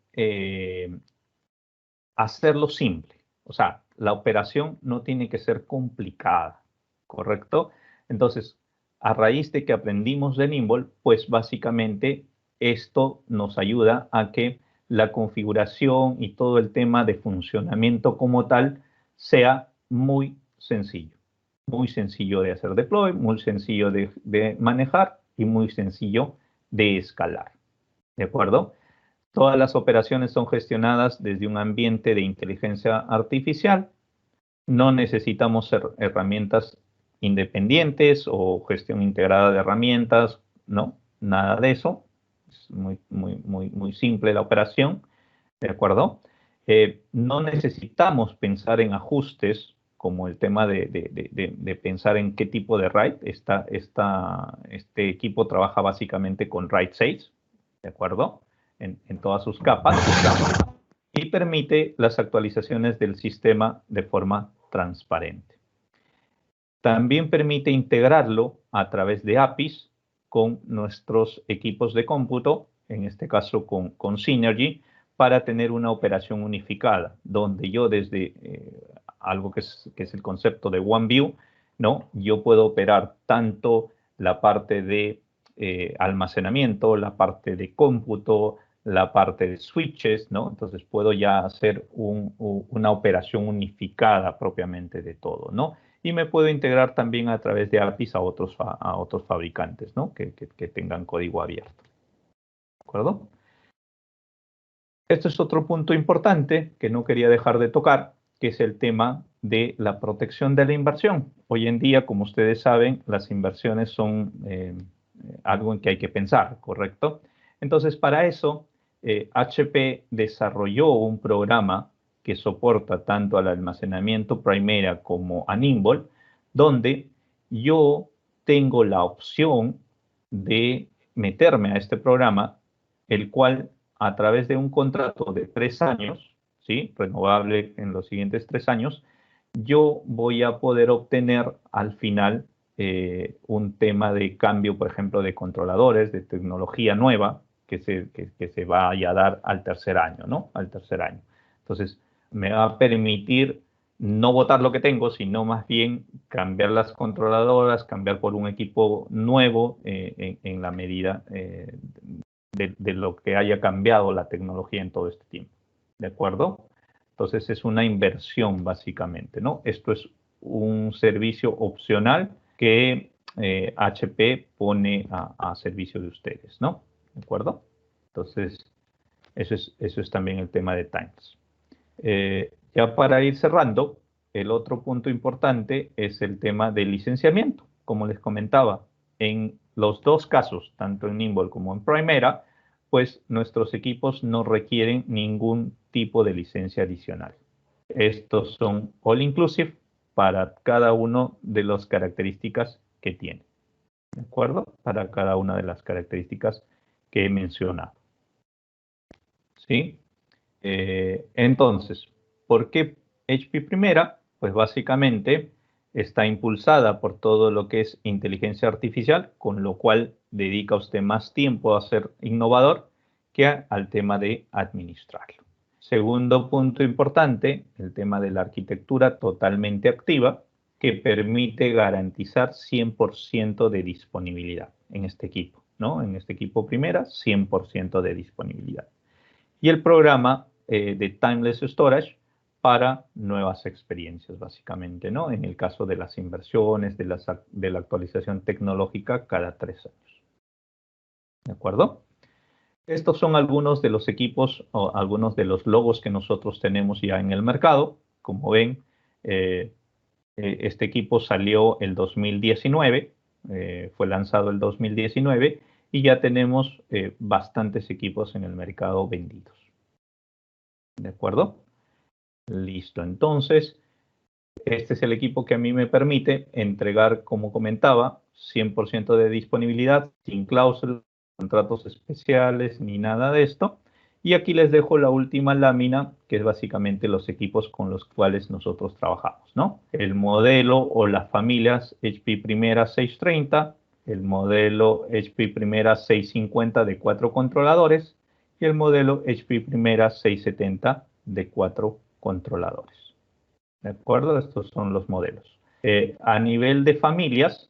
A: hacerlo simple. O sea, la operación no tiene que ser complicada, ¿correcto? Entonces, a raíz de que aprendimos de Nimble, pues básicamente esto nos ayuda a que la configuración y todo el tema de funcionamiento como tal sea muy sencillo de hacer deploy, muy sencillo de manejar y muy sencillo de escalar. ¿De acuerdo? Todas las operaciones son gestionadas desde un ambiente de inteligencia artificial. No necesitamos herramientas independientes o gestión integrada de herramientas, no, nada de eso. Es muy simple la operación, ¿de acuerdo? No necesitamos pensar en ajustes como el tema de pensar en qué tipo de RAID. Este equipo trabaja básicamente con RAID 6, ¿de acuerdo? En todas sus capas y permite las actualizaciones del sistema de forma transparente. También permite integrarlo a través de APIs con nuestros equipos de cómputo, en este caso con Synergy, para tener una operación unificada, donde yo desde algo que es el concepto de OneView, ¿no? Yo puedo operar tanto la parte de almacenamiento, la parte de cómputo, la parte de switches, ¿no? Entonces puedo ya hacer una operación unificada propiamente de todo, ¿no? Y me puedo integrar también a través de APIs a otros fabricantes, ¿no? Que tengan código abierto. ¿De acuerdo? Este es otro punto importante que no quería dejar de tocar, que es el tema de la protección de la inversión. Hoy en día, como ustedes saben, las inversiones son algo en que hay que pensar, ¿correcto? Entonces, para eso, HP desarrolló un programa que soporta tanto al almacenamiento Primera como a Nimble, donde yo tengo la opción de meterme a este programa, el cual a través de un contrato de 3 años, ¿sí? Renovable en los siguientes 3 años, yo voy a poder obtener al final un tema de cambio, por ejemplo, de controladores, de tecnología nueva, que se vaya a dar al tercer año, ¿no? Al tercer año. Entonces, me va a permitir no botar lo que tengo, sino más bien cambiar las controladoras, cambiar por un equipo nuevo en la medida de lo que haya cambiado la tecnología en todo este tiempo. ¿De acuerdo? Entonces es una inversión básicamente, ¿no? Esto es un servicio opcional que HP pone a servicio de ustedes, ¿no? ¿De acuerdo? Entonces, eso es también el tema de Times. Ya para ir cerrando, el otro punto importante es el tema del licenciamiento. Como les comentaba, en los dos casos, tanto en Nimble como en Primera, pues nuestros equipos no requieren ningún tipo de licencia adicional. Estos son all inclusive para cada una de las características que tiene. ¿De acuerdo? Para cada una de las características que he mencionado. ¿Sí? Entonces, ¿por qué HP Primera? Pues básicamente está impulsada por todo lo que es inteligencia artificial, con lo cual dedica usted más tiempo a ser innovador que al tema de administrarlo. Segundo punto importante, el tema de la arquitectura totalmente activa, que permite garantizar 100% de disponibilidad en este equipo, ¿no? En este equipo Primera, 100% de disponibilidad. Y el programa de Timeless Storage para nuevas experiencias, básicamente, ¿no? En el caso de las inversiones, de la actualización tecnológica cada 3 años. ¿De acuerdo? Estos son algunos de los equipos o algunos de los logos que nosotros tenemos ya en el mercado. Como ven, este equipo salió el 2019, fue lanzado el 2019 y ya tenemos bastantes equipos en el mercado vendidos. ¿De acuerdo? Listo. Entonces, este es el equipo que a mí me permite entregar, como comentaba, 100% de disponibilidad, sin cláusulas, contratos especiales, ni nada de esto. Y aquí les dejo la última lámina, que es básicamente los equipos con los cuales nosotros trabajamos, ¿no? El modelo o las familias HP Primera 630, el modelo HP Primera 650 de 4 controladores y el modelo HP Primera 670 de 4 controladores. ¿De acuerdo? Estos son los modelos. A nivel de familias,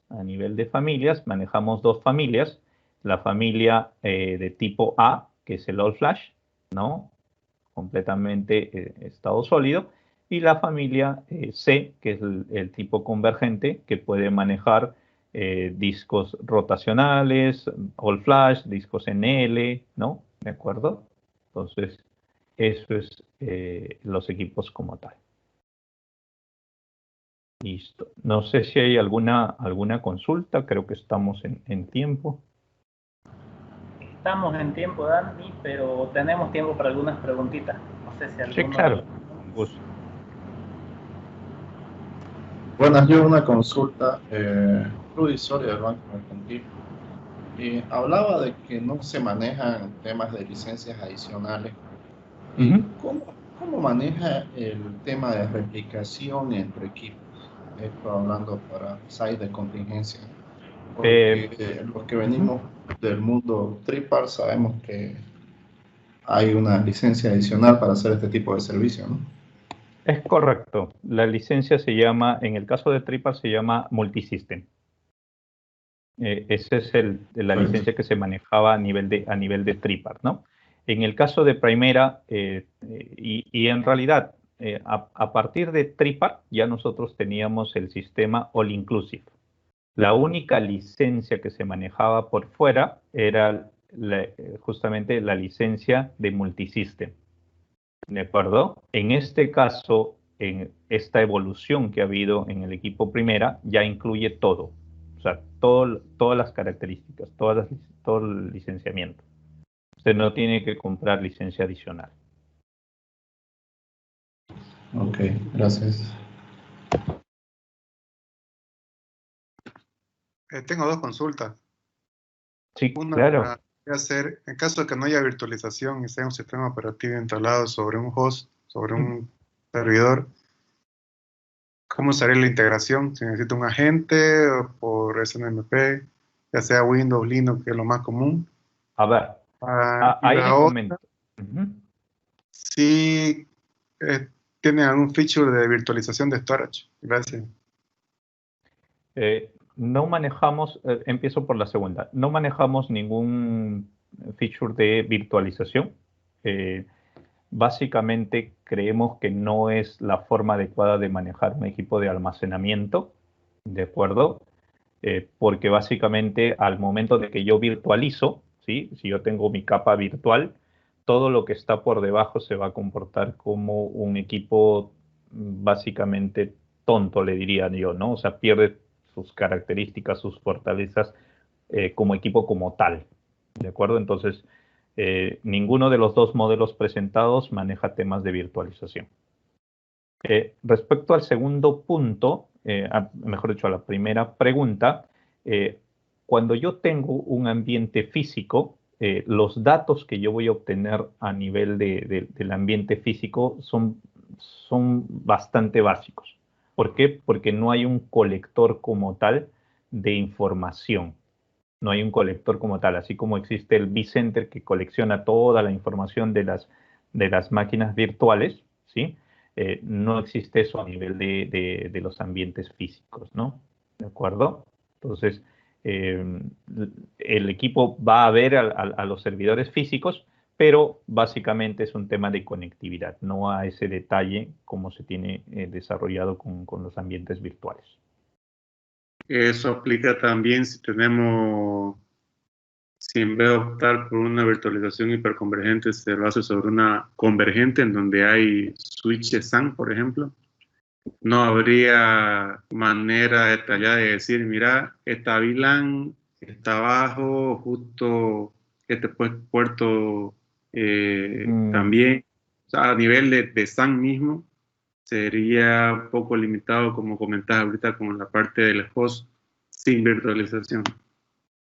A: manejamos 2 familias. La familia de tipo A, que es el All Flash, ¿no? Completamente estado sólido. Y la familia C, que es el tipo convergente, que puede manejar discos rotacionales, All Flash, discos NL, ¿no? ¿De acuerdo? Entonces, eso es los equipos como tal. Listo. No sé si hay alguna consulta. Creo que estamos en tiempo.
B: Estamos en tiempo, Dani, pero tenemos tiempo para algunas preguntitas. No sé si alguno...
A: Sí, claro. Con gusto.
D: Buenas, yo una consulta. Rudy Soria del Banco Mercantil. Hablaba de que no se manejan temas de licencias adicionales. ¿Cómo maneja el tema de replicación entre equipos? Esto hablando para sites de contingencia. Porque los que venimos del mundo Tripar sabemos que hay una licencia adicional para hacer este tipo de servicio, ¿no?
A: Es correcto. La licencia se llama, en el caso de Tripar, se llama Multisystem. Esa es la licencia que se manejaba a nivel de Tripar, ¿no? En el caso de Primera, y en realidad, a partir de Tripar, ya nosotros teníamos el sistema All Inclusive. La única licencia que se manejaba por fuera era justamente la licencia de Multisystem. ¿De acuerdo? En este caso, en esta evolución que ha habido en el equipo Primera, ya incluye todo. O sea, todas las características, todo el licenciamiento. Usted no tiene que comprar licencia adicional.
D: Ok, gracias.
C: Tengo 2 consultas.
A: Sí,
C: Una
A: claro.
C: para hacer, en caso de que no haya virtualización y sea un sistema operativo instalado sobre un host, sobre un servidor, ¿cómo sería la integración? Si necesito un agente o por SNMP, ya sea Windows, Linux, que es lo más común.
A: A ver,
C: Y
A: ahí
C: la
A: les
C: otra,
A: comento.
C: si tiene algún feature de virtualización de storage. Gracias.
A: No manejamos, empiezo por la segunda, no manejamos ningún feature de virtualización. Básicamente creemos que no es la forma adecuada de manejar un equipo de almacenamiento, ¿de acuerdo? Porque básicamente al momento de que yo virtualizo, ¿sí? Si yo tengo mi capa virtual, todo lo que está por debajo se va a comportar como un equipo básicamente tonto, le diría yo, ¿no? O sea, pierde sus características, sus fortalezas como equipo como tal, ¿de acuerdo? Entonces, ninguno de los dos modelos presentados maneja temas de virtualización. Respecto al segundo punto, mejor dicho, a la primera pregunta, cuando yo tengo un ambiente físico, los datos que yo voy a obtener a nivel del ambiente físico son bastante básicos. ¿Por qué? Porque no hay un colector como tal de información. No hay un colector como tal, así como existe el vCenter que colecciona toda la información de las máquinas virtuales, ¿sí? No existe eso a nivel de los ambientes físicos, ¿no? ¿De acuerdo? Entonces, el equipo va a ver a los servidores físicos, pero básicamente es un tema de conectividad, no a ese detalle como se tiene desarrollado con los ambientes virtuales.
C: Eso aplica también si en vez de optar por una virtualización hiperconvergente, se lo hace sobre una convergente en donde hay switches SAN, por ejemplo. No habría manera detallada de decir, mira, esta VLAN está abajo, justo este puerto también. O sea, a nivel de SAN mismo, sería un poco limitado, como comentabas ahorita, con la parte del host sin virtualización.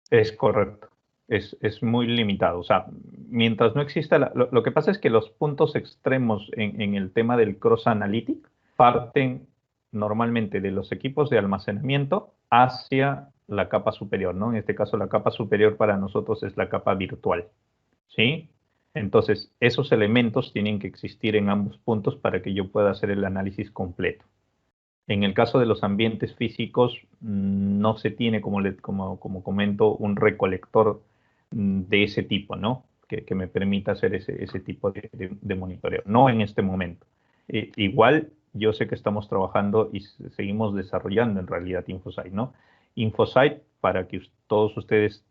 A: Es correcto. Es muy limitado. O sea, mientras no exista... lo que pasa es que los puntos extremos en el tema del Cross Analytic parten normalmente de los equipos de almacenamiento hacia la capa superior, ¿no? En este caso, la capa superior para nosotros es la capa virtual, ¿sí? Entonces, esos elementos tienen que existir en ambos puntos para que yo pueda hacer el análisis completo. En el caso de los ambientes físicos, no se tiene, como comento, un recolector de ese tipo, ¿no? Que me permita hacer ese tipo de monitoreo. No en este momento. Igual, yo sé que estamos trabajando y seguimos desarrollando en realidad InfoSight, ¿no? InfoSight, para que todos ustedes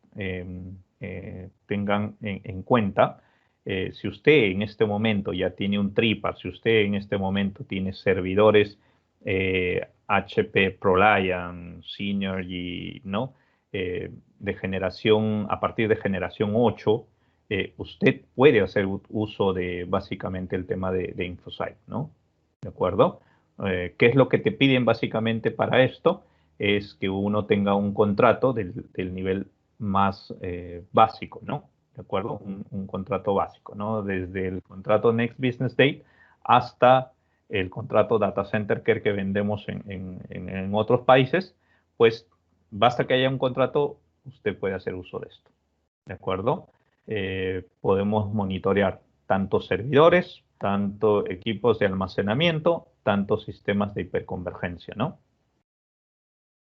A: tengan en cuenta, si usted en este momento ya tiene un TRIPAR, si usted en este momento tiene servidores HP ProLiant, Synergy, ¿no? De generación, a partir de generación 8, usted puede hacer uso de básicamente el tema de InfoSight, ¿no? ¿De acuerdo? ¿Qué es lo que te piden básicamente para esto? Es que uno tenga un contrato del nivel más básico, ¿no? ¿De acuerdo? Un contrato básico, ¿no? Desde el contrato Next Business Date hasta el contrato Data Center Care que vendemos en otros países, pues basta que haya un contrato, usted puede hacer uso de esto. ¿De acuerdo? Podemos monitorear tanto servidores, tanto equipos de almacenamiento, tanto sistemas de hiperconvergencia, ¿no?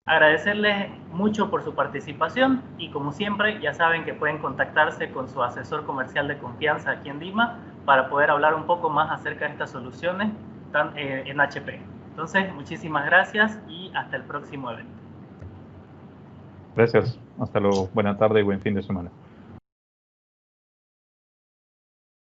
E: Agradecerles mucho por su participación y como siempre ya saben que pueden contactarse con su asesor comercial de confianza aquí en Lima para poder hablar un poco más acerca de estas soluciones en HP. Entonces, muchísimas gracias y hasta el próximo evento.
A: Gracias. Hasta luego. Buena tarde y buen fin de semana.